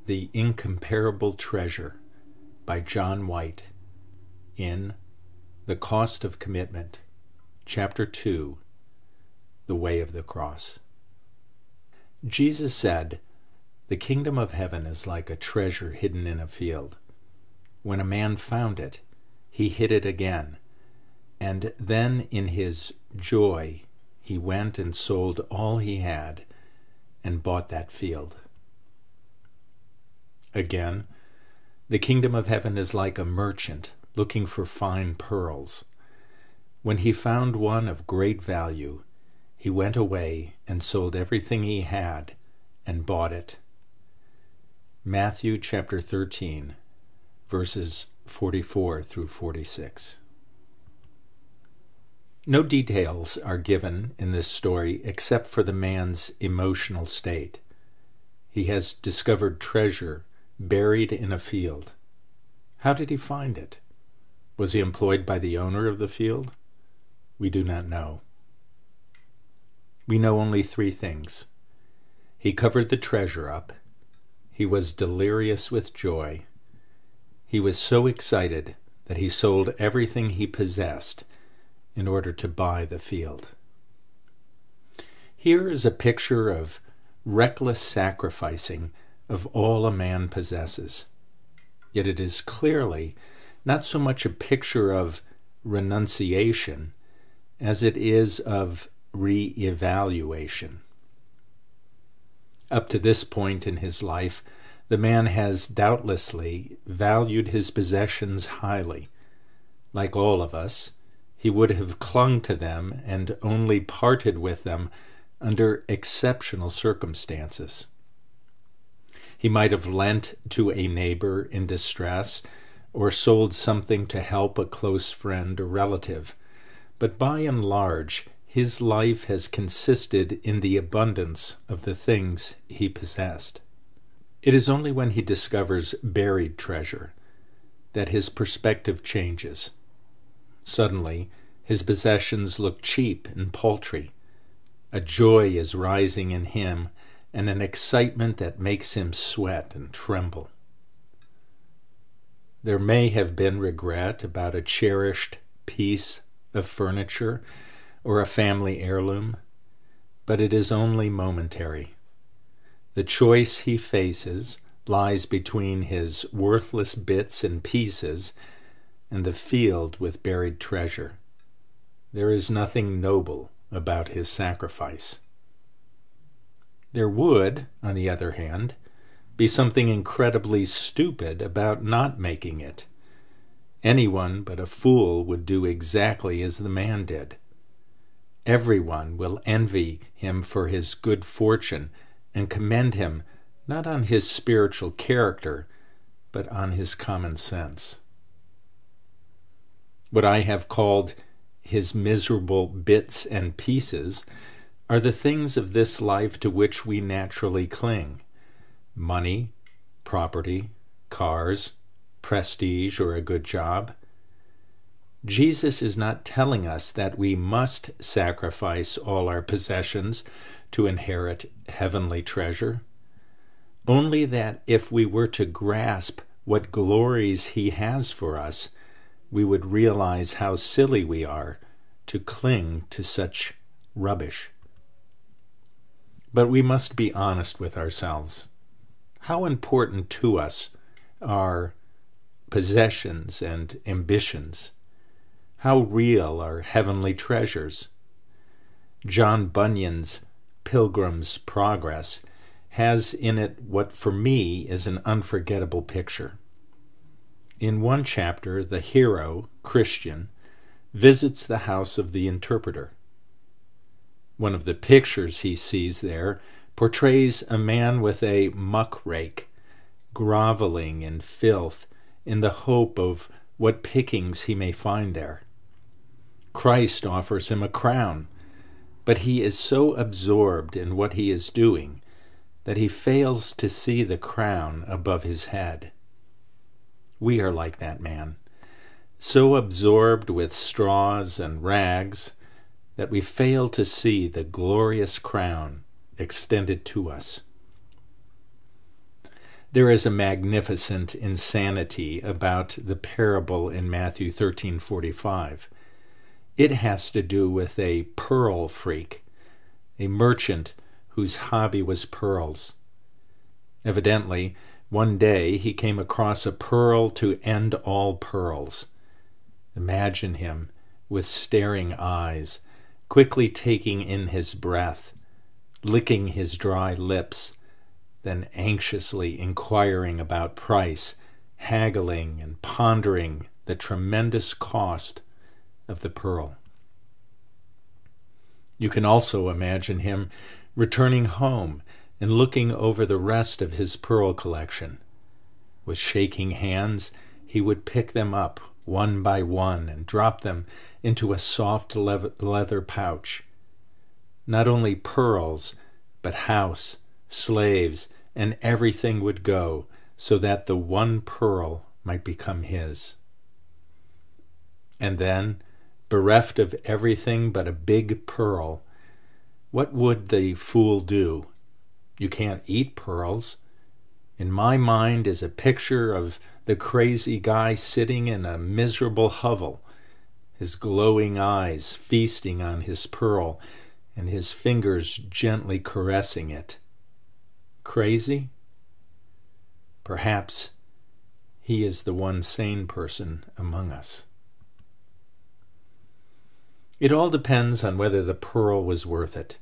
The Incomparable Treasure by John White in The Cost of Commitment, Chapter 2, The Way of the Cross. Jesus said, "The kingdom of heaven is like a treasure hidden in a field. When a man found it, he hid it again, and then in his joy he went and sold all he had and bought that field." Again, the kingdom of heaven is like a merchant looking for fine pearls. When he found one of great value, he went away and sold everything he had and bought it. Matthew chapter 13, verses 44 through 46. No details are given in this story except for the man's emotional state. He has discovered treasure buried in a field. How did he find it? Was he employed by the owner of the field? We do not know. We know only three things. He covered the treasure up. He was delirious with joy. He was so excited that he sold everything he possessed in order to buy the field. Here is a picture of reckless sacrificing of all a man possesses. Yet it is clearly not so much a picture of renunciation as it is of re-evaluation. Up to this point in his life, the man has doubtlessly valued his possessions highly. Like all of us, he would have clung to them and only parted with them under exceptional circumstances. He might have lent to a neighbor in distress or sold something to help a close friend or relative, but by and large, his life has consisted in the abundance of the things he possessed. It is only when he discovers buried treasure that his perspective changes. Suddenly, his possessions look cheap and paltry. A joy is rising in him and an excitement that makes him sweat and tremble. There may have been regret about a cherished piece of furniture or a family heirloom, but it is only momentary. The choice he faces lies between his worthless bits and pieces and the field with buried treasure. There is nothing noble about his sacrifice. There would, on the other hand, be something incredibly stupid about not making it. Anyone but a fool would do exactly as the man did. Everyone will envy him for his good fortune and commend him not on his spiritual character, but on his common sense. What I have called his miserable bits and pieces are the things of this life to which we naturally cling: money, property, cars, prestige, or a good job. Jesus is not telling us that we must sacrifice all our possessions to inherit heavenly treasure, only that if we were to grasp what glories he has for us, we would realize how silly we are to cling to such rubbish. But we must be honest with ourselves. How important to us are possessions and ambitions? How real are heavenly treasures? John Bunyan's Pilgrim's Progress has in it what for me is an unforgettable picture. In one chapter, the hero, Christian, visits the house of the interpreter. One of the pictures he sees there portrays a man with a muck-rake, groveling in filth in the hope of what pickings he may find there. Christ offers him a crown, but he is so absorbed in what he is doing that he fails to see the crown above his head. We are like that man, so absorbed with straws and rags that we fail to see the glorious crown extended to us. There is a magnificent insanity about the parable in Matthew 13:45. It has to do with a pearl freak, a merchant whose hobby was pearls. Evidently, one day he came across a pearl to end all pearls. Imagine him with staring eyes, quickly taking in his breath, licking his dry lips, then anxiously inquiring about price, haggling and pondering the tremendous cost of the pearl. You can also imagine him returning home and looking over the rest of his pearl collection. With shaking hands, he would pick them up one by one and drop them into a soft leather pouch. Not only pearls, but house, slaves, and everything would go, so that the one pearl might become his. And then, bereft of everything but a big pearl, what would the fool do? You can't eat pearls. In my mind is a picture of the crazy guy sitting in a miserable hovel, his glowing eyes feasting on his pearl, and his fingers gently caressing it. Crazy? Perhaps he is the one sane person among us. It all depends on whether the pearl was worth it.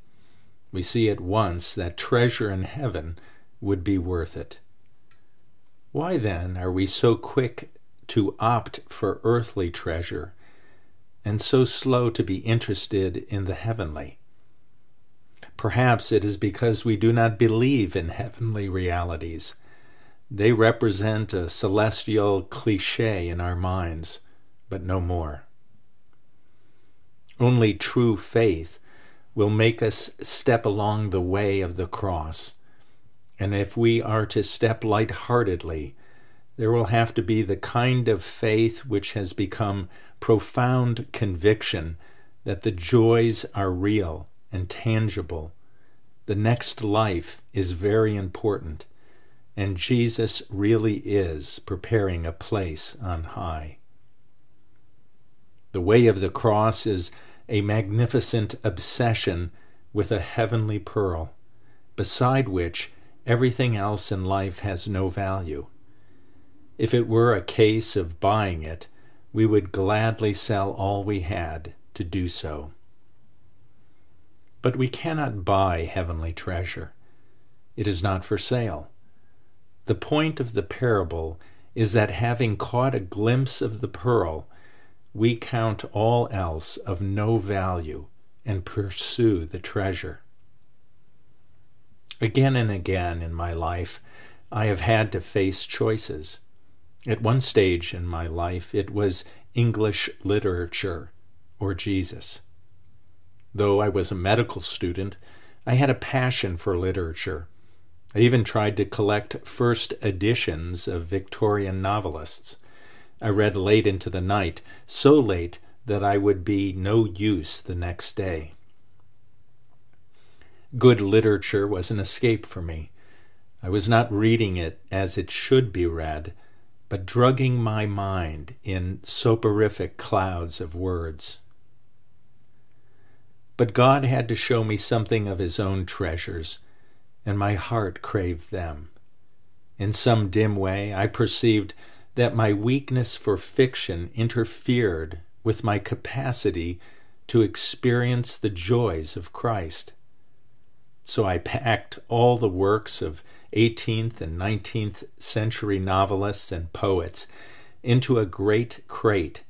We see at once that treasure in heaven would be worth it. Why then are we so quick to opt for earthly treasure and so slow to be interested in the heavenly? Perhaps it is because we do not believe in heavenly realities. They represent a celestial cliché in our minds, but no more. Only true faith will make us step along the way of the cross. And if we are to step lightheartedly, there will have to be the kind of faith which has become profound conviction that the joys are real and tangible. The next life is very important, and Jesus really is preparing a place on high. The way of the cross is a magnificent obsession with a heavenly pearl, beside which everything else in life has no value. If it were a case of buying it, we would gladly sell all we had to do so. But we cannot buy heavenly treasure. It is not for sale. The point of the parable is that having caught a glimpse of the pearl, we count all else of no value and pursue the treasure. Again and again in my life, I have had to face choices. At one stage in my life, it was English literature or Jesus. Though I was a medical student, I had a passion for literature. I even tried to collect first editions of Victorian novelists. I read late into the night, so late that I would be no use the next day. Good literature was an escape for me. I was not reading it as it should be read, but drugging my mind in soporific clouds of words. But God had to show me something of his own treasures, and my heart craved them. In some dim way, I perceived that my weakness for fiction interfered with my capacity to experience the joys of Christ. So I packed all the works of 18th and 19th century novelists and poets into a great crate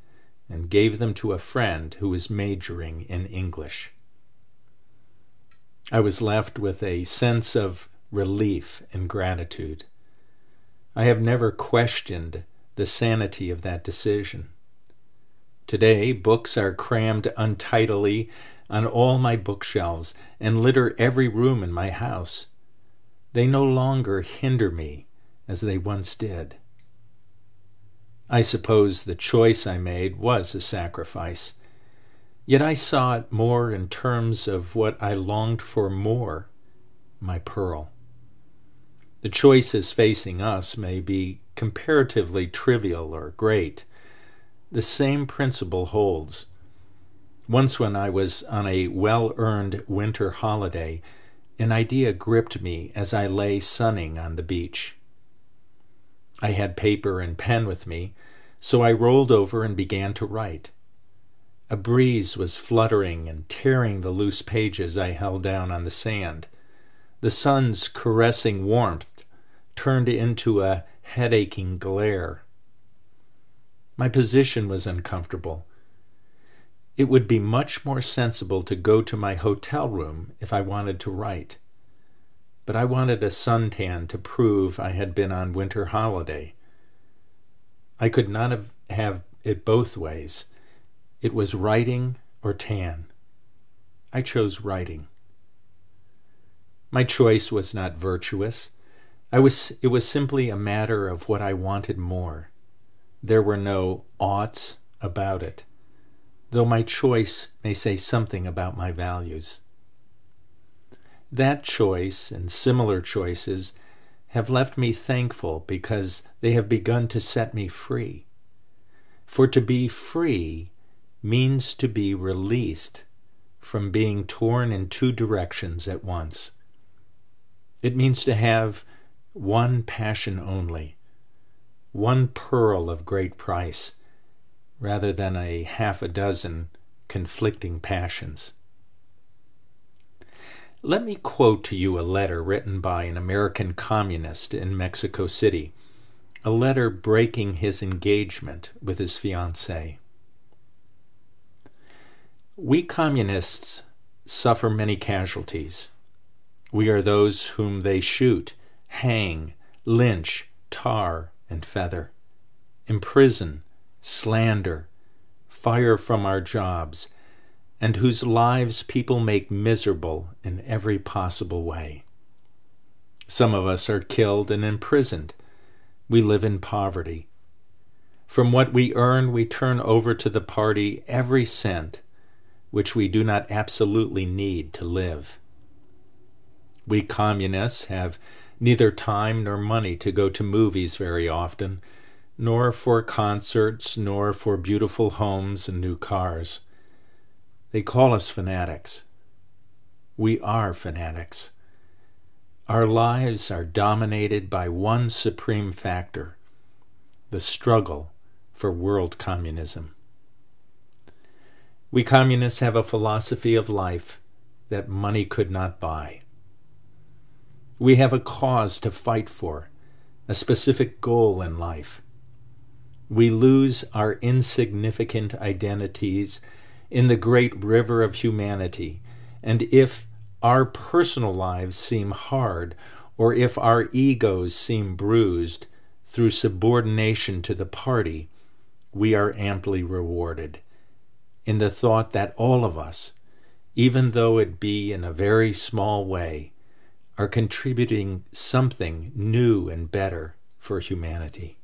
and gave them to a friend who was majoring in English. I was left with a sense of relief and gratitude. I have never questioned the sanity of that decision. Today, books are crammed untidily on all my bookshelves and litter every room in my house. They no longer hinder me as they once did. I suppose the choice I made was a sacrifice, yet I saw it more in terms of what I longed for more, my pearl. The choices facing us may be comparatively trivial or great. The same principle holds. Once when I was on a well-earned winter holiday, an idea gripped me as I lay sunning on the beach. I had paper and pen with me, so I rolled over and began to write. A breeze was fluttering and tearing the loose pages I held down on the sand. The sun's caressing warmth turned into a head-aching glare. My position was uncomfortable. It would be much more sensible to go to my hotel room if I wanted to write. But I wanted a suntan to prove I had been on winter holiday. I could not have it both ways. It was writing or tan. I chose writing. My choice was not virtuous. It was simply a matter of what I wanted more. There were no oughts about it, though my choice may say something about my values. That choice and similar choices have left me thankful because they have begun to set me free. For to be free means to be released from being torn in two directions at once. It means to have one passion only, one pearl of great price, rather than a half a dozen conflicting passions. Let me quote to you a letter written by an American communist in Mexico City, a letter breaking his engagement with his fiancée. We communists suffer many casualties. We are those whom they shoot, hang, lynch, tar, and feather, imprison, slander, fire from our jobs, and whose lives people make miserable in every possible way. Some of us are killed and imprisoned. We live in poverty. From what we earn, we turn over to the party every cent, which we do not absolutely need to live. We communists have neither time nor money to go to movies very often, nor for concerts, nor for beautiful homes and new cars. They call us fanatics. We are fanatics. Our lives are dominated by one supreme factor, the struggle for world communism. We communists have a philosophy of life that money could not buy. We have a cause to fight for, a specific goal in life. We lose our insignificant identities in the great river of humanity, and if our personal lives seem hard, or if our egos seem bruised through subordination to the party, we are amply rewarded, in the thought that all of us, even though it be in a very small way, are contributing something new and better for humanity.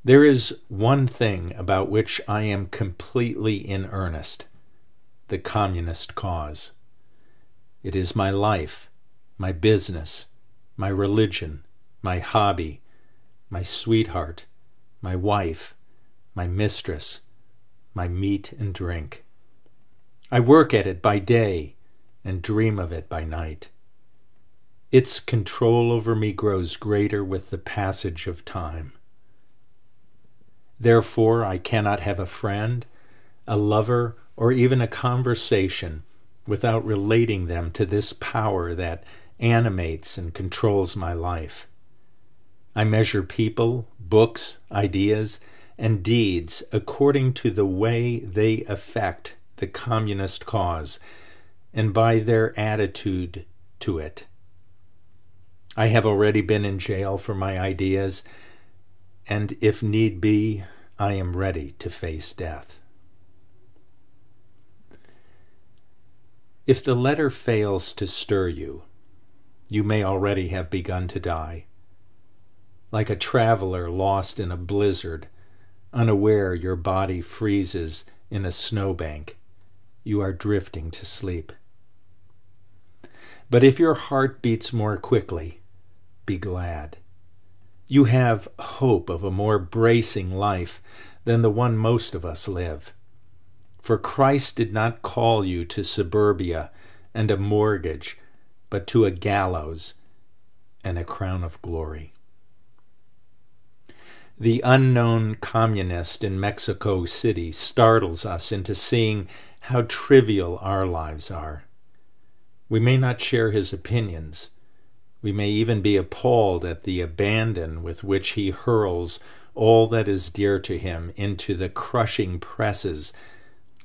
There is one thing about which I am completely in earnest: the communist cause. It is my life, my business, my religion, my hobby, my sweetheart, my wife, my mistress, my meat and drink. I work at it by day and dream of it by night. Its control over me grows greater with the passage of time. Therefore, I cannot have a friend, a lover, or even a conversation without relating them to this power that animates and controls my life. I measure people, books, ideas, and deeds according to the way they affect the communist cause and by their attitude to it. I have already been in jail for my ideas, and if need be, I am ready to face death. If the letter fails to stir you, you may already have begun to die. Like a traveler lost in a blizzard, unaware your body freezes in a snowbank, you are drifting to sleep. But if your heart beats more quickly, be glad. You have hope of a more bracing life than the one most of us live. For Christ did not call you to suburbia and a mortgage, but to a gallows and a crown of glory. The unknown communist in Mexico City startles us into seeing how trivial our lives are. We may not share his opinions. We may even be appalled at the abandon with which he hurls all that is dear to him into the crushing presses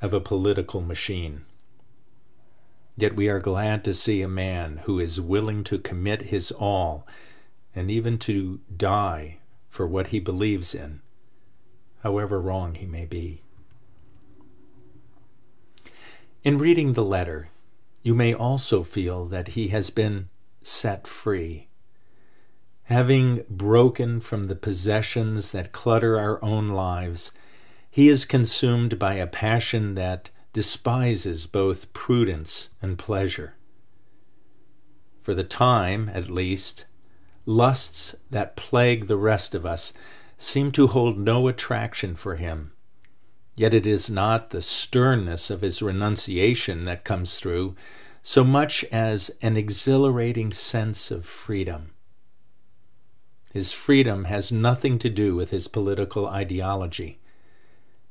of a political machine. Yet we are glad to see a man who is willing to commit his all and even to die for what he believes in, however wrong he may be. In reading the letter, you may also feel that he has been set free. Having broken from the possessions that clutter our own lives, he is consumed by a passion that despises both prudence and pleasure. For the time, at least, lusts that plague the rest of us seem to hold no attraction for him. Yet it is not the sternness of his renunciation that comes through, so much as an exhilarating sense of freedom. His freedom has nothing to do with his political ideology.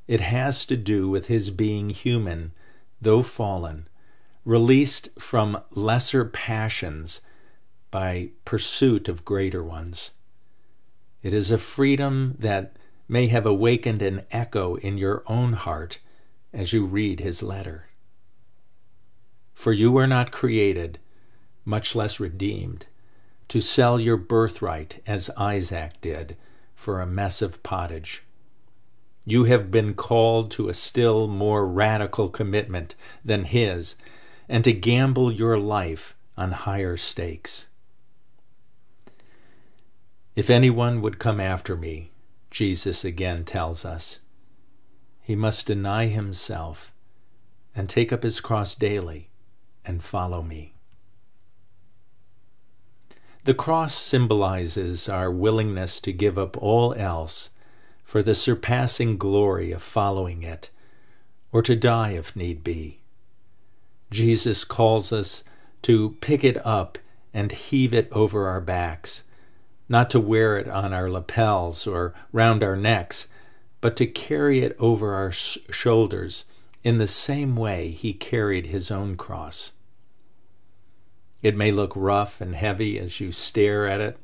It has to do with his being human, though fallen, released from lesser passions by pursuit of greater ones. It is a freedom that may have awakened an echo in your own heart as you read his letter. For you were not created, much less redeemed, to sell your birthright as Isaac did for a mess of pottage. You have been called to a still more radical commitment than his, and to gamble your life on higher stakes. If anyone would come after me, Jesus again tells us, he must deny himself and take up his cross daily and follow me. The cross symbolizes our willingness to give up all else for the surpassing glory of following it, or to die if need be. Jesus calls us to pick it up and heave it over our backs, not to wear it on our lapels or round our necks, but to carry it over our shoulders in the same way he carried his own cross. It may look rough and heavy as you stare at it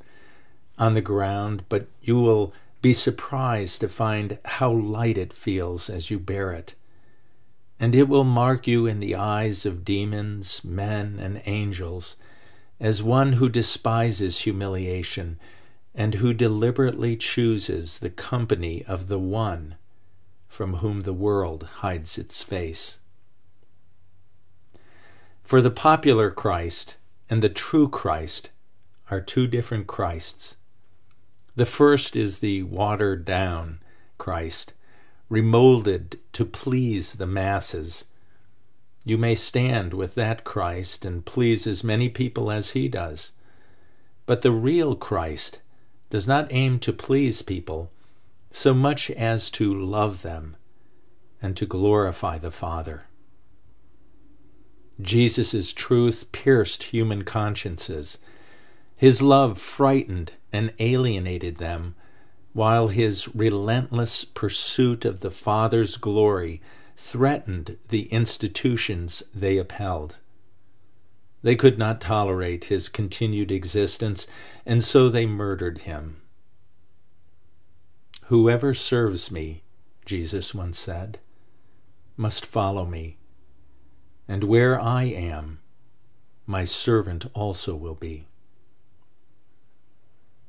on the ground, but you will be surprised to find how light it feels as you bear it. And it will mark you in the eyes of demons, men, and angels as one who despises humiliation and who deliberately chooses the company of the one from whom the world hides its face. For the popular Christ and the true Christ are two different Christs. The first is the watered-down Christ, remolded to please the masses. You may stand with that Christ and please as many people as he does. But the real Christ does not aim to please people so much as to love them and to glorify the Father. Jesus' truth pierced human consciences. His love frightened and alienated them, while his relentless pursuit of the Father's glory threatened the institutions they upheld. They could not tolerate his continued existence, and so they murdered him. "Whoever serves me," Jesus once said, "must follow me. And where I am, my servant also will be."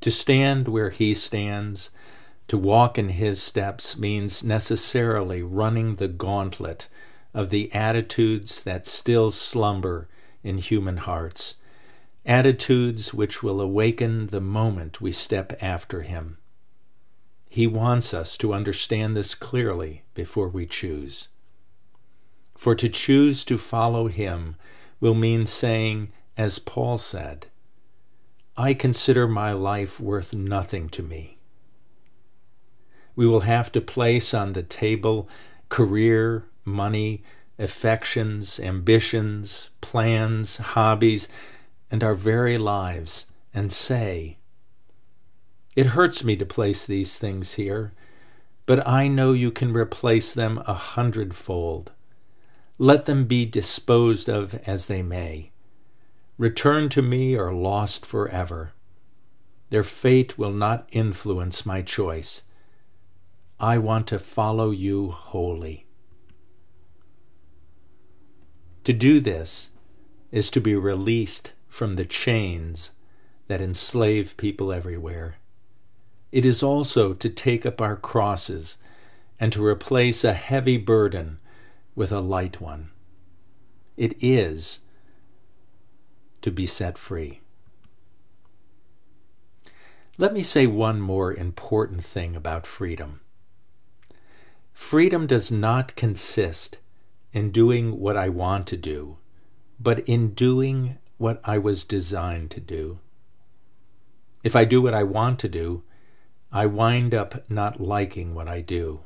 To stand where he stands, to walk in his steps, means necessarily running the gauntlet of the attitudes that still slumber in human hearts, attitudes which will awaken the moment we step after him. He wants us to understand this clearly before we choose. For to choose to follow him will mean saying, as Paul said, I consider my life worth nothing to me. We will have to place on the table career, money, affections, ambitions, plans, hobbies, and our very lives, and say, it hurts me to place these things here, but I know you can replace them 100-fold. Let them be disposed of as they may. Return to me or lost forever. Their fate will not influence my choice. I want to follow you wholly. To do this is to be released from the chains that enslave people everywhere. It is also to take up our crosses and to replace a heavy burden with a light one. It is to be set free. Let me say one more important thing about freedom. Freedom does not consist in doing what I want to do, but in doing what I was designed to do. If I do what I want to do, I wind up not liking what I do.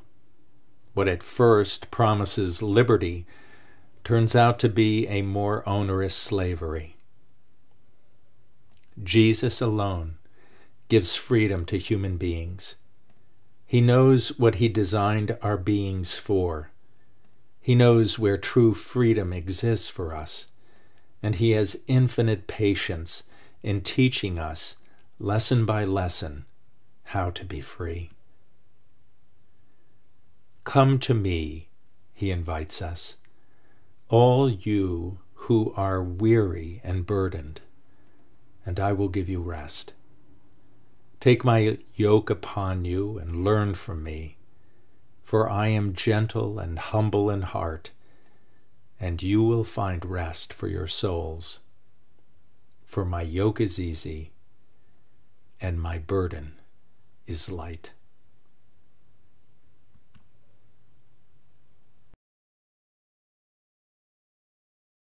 What at first promises liberty turns out to be a more onerous slavery. Jesus alone gives freedom to human beings. He knows what he designed our beings for. He knows where true freedom exists for us, and he has infinite patience in teaching us, lesson by lesson, how to be free. Come to me, he invites us, all you who are weary and burdened, and I will give you rest. Take my yoke upon you and learn from me, for I am gentle and humble in heart, and you will find rest for your souls. For my yoke is easy, and my burden is light.